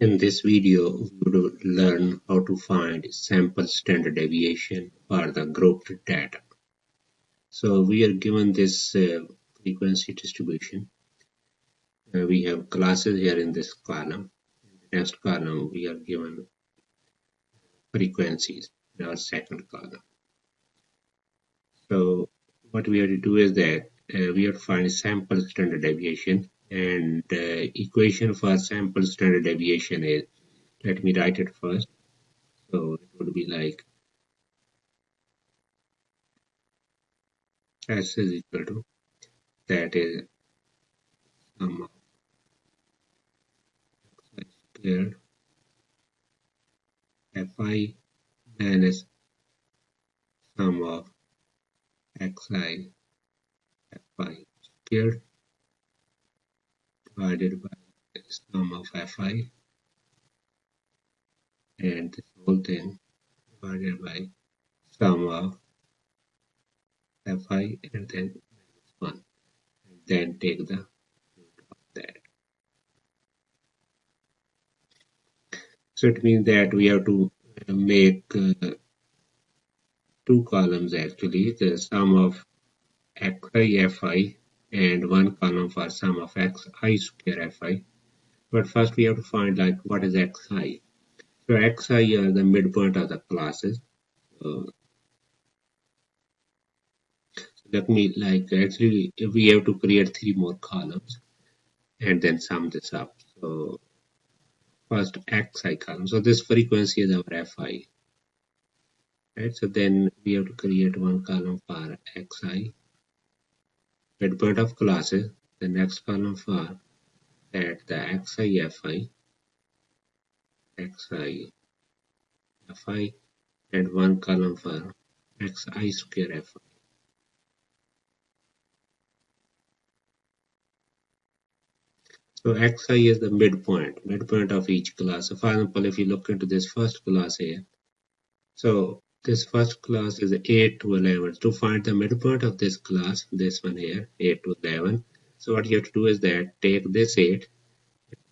In this video, we will learn how to find sample standard deviation for the grouped data. So we are given this frequency distribution. We have classes here in this column. In the next column, we are given frequencies in our second column. So what we have to do is that we have to find sample standard deviation, and the equation for sample standard deviation is, let me write it first. So it would be like S is equal to, that is sum of xi squared fi minus sum of xi fi squared divided by sum of fi, and this whole thing divided by sum of fi and then minus 1, and then take the root of that. So it means that we have to make two columns actually, the sum of xi fi and one column for sum of xi square fi. But first we have to find like what is xi. So xi are the midpoint of the classes. Let me like actually we have to create three more columns and then sum this up. So first xi column. So this frequency is our fi. Right. So then we have to create one column for xi, midpoint of classes. The next column for that the xi fi, and one column for xi square fi. So xi is the midpoint of each class. So for example, if you look into this first class here, so this first class is 8 to 11. To find the midpoint of this class, this one here, 8 to 11. So what you have to do is that take this 8,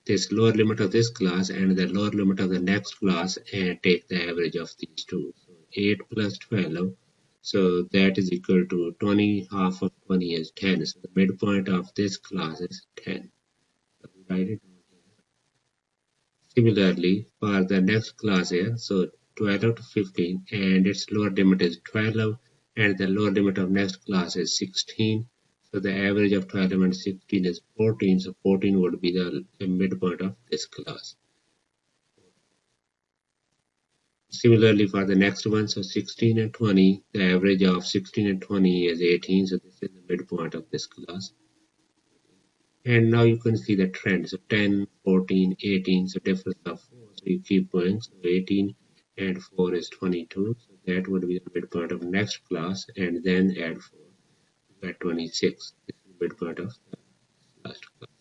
this lower limit of this class and the lower limit of the next class, and take the average of these two. So 8 plus 12. So that is equal to 20. Half of 20 is 10. So the midpoint of this class is 10. So write it down here. Similarly, for the next class here, so 12 to 15, and its lower limit is 12, and the lower limit of next class is 16. So the average of 12 and 16 is 14. So 14 would be the midpoint of this class. Similarly, for the next one, so 16 and 20, the average of 16 and 20 is 18. So this is the midpoint of this class. And now you can see the trend. So 10, 14, 18, so difference of 4. So you keep going. So 18 and 4 is 22. So that would be the midpoint of next class. And then add 4. You get 26. This is the midpoint of the last class.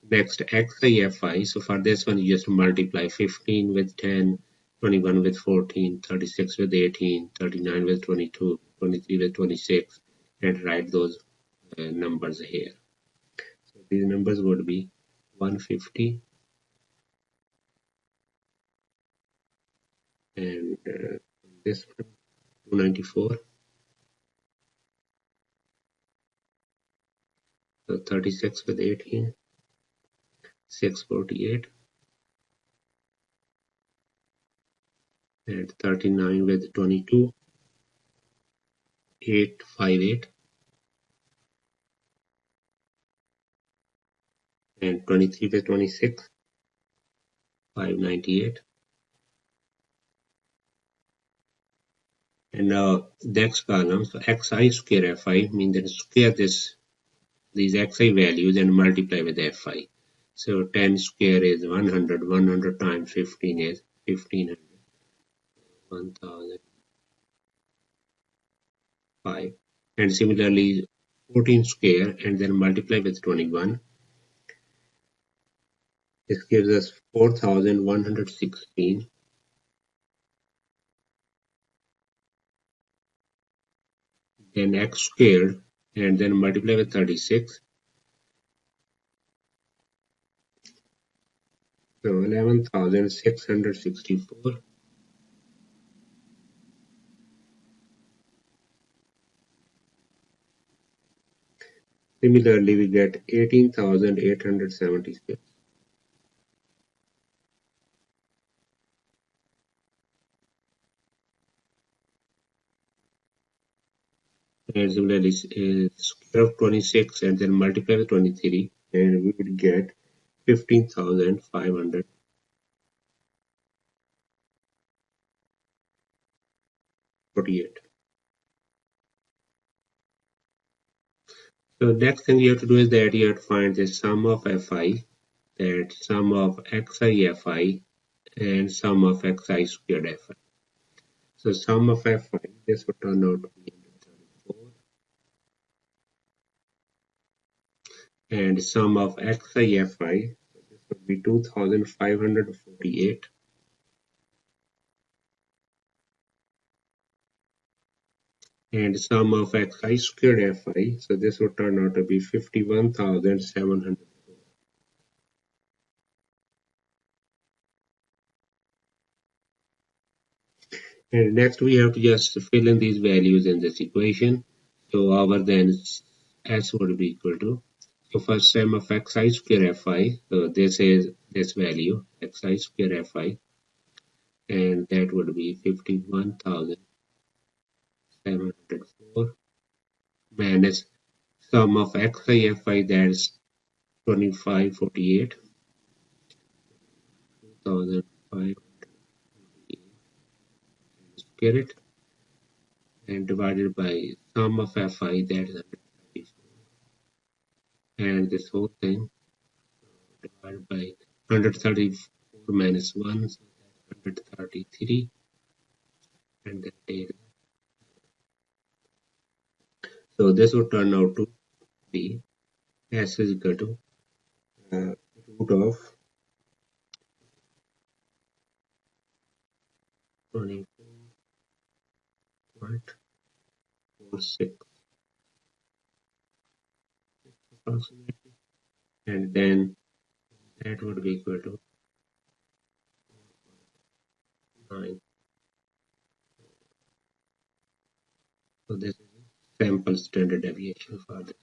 Next, XIFI. So for this one, you just multiply 15 with 10, 21 with 14, 36 with 18, 39 with 22, 23 with 26, and write those numbers here. So these numbers would be 150 and this one 294. So 36 with 18, 648, and 39 with 22, 858, and 23 with 26, 598. And now next column, so xi square fi, means that square these xi values and multiply with fi. So 10 square is 100, 100 times 15 is 1500, 1005. And similarly 14 square and then multiply with 21. This gives us 4116. Then x squared and then multiply with 36. So 11,664. Similarly, we get 18,876. And similarly, square of 26 and then multiply with 23, and we would get 15,548. So next thing you have to do is that you have to find the sum of fi, that sum of xi fi, and sum of xi squared fi. So sum of fi, this would turn out to be 134, and sum of xi fi, so this would be 2,548, and sum of xi squared fi, so this would turn out to be 51,700. And next we have to just fill in these values in this equation. So our then s would be equal to, so first sum of xi square fi, so this is this value xi square fi, and that would be 51,704 minus sum of xi fi, that's 2548, 2,548 square it, and divided by sum of fi, that is 134, and this whole thing divided by 134 minus 1, so that's 133, and then take. So this would turn out to be s is equal to root of 24.46 approximately, and then that would be equal to 9. So this is sample standard deviation for this.